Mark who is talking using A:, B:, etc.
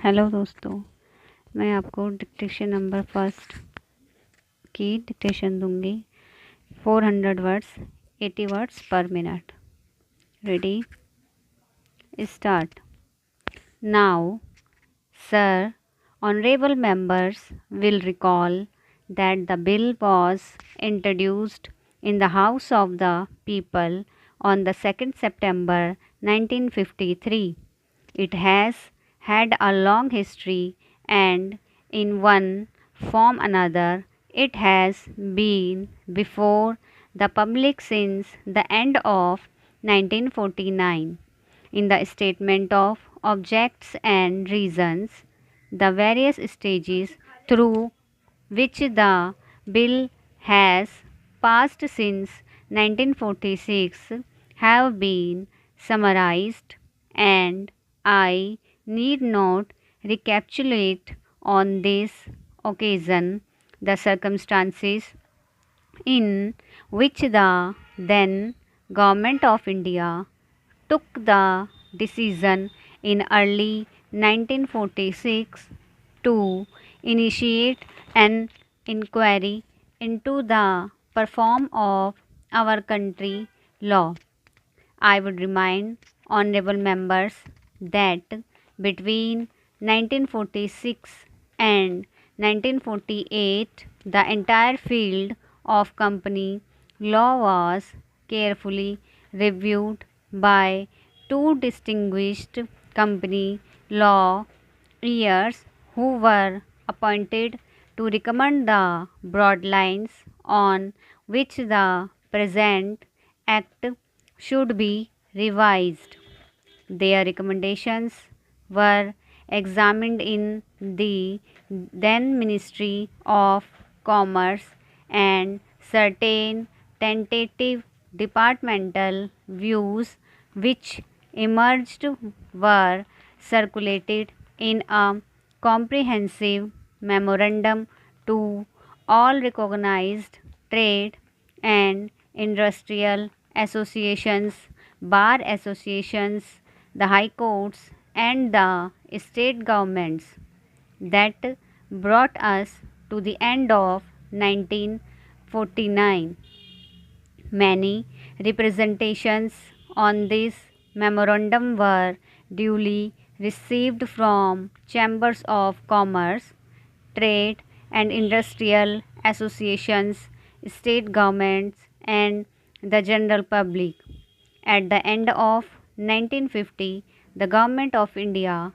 A: Hello दोस्तों, मैं आपको डिक्टेशन नंबर फर्स्ट की डिक्टेशन दूंगी। 400 वर्ड्स, 80 वर्ड्स पर minute. Ready, start now. Sir, honorable members will recall that the bill was introduced in the House of the People on the 2nd September 1953. It has had a long history, and in one form or another it has been before the public since the end of 1949. In the statement of objects and reasons, the various stages through which the bill has passed since 1946 have been summarized, and I need not recapitulate on this occasion the circumstances in which the then Government of India took the decision in early 1946 to initiate an inquiry into the perform of our country law. I would remind honorable members that between 1946 and 1948 the entire field of company law was carefully reviewed by two distinguished company law lawyers who were appointed to recommend the broad lines on which the present act should be revised. Their recommendations were examined in the then Ministry of Commerce, and certain tentative departmental views which emerged were circulated in a comprehensive memorandum to all recognized trade and industrial associations, bar associations, the high courts, and the state governments. That brought us to the end of 1949. Many representations on this memorandum were duly received from chambers of commerce, trade and industrial associations, state governments, and the general public. At the end of 1950, the Government of India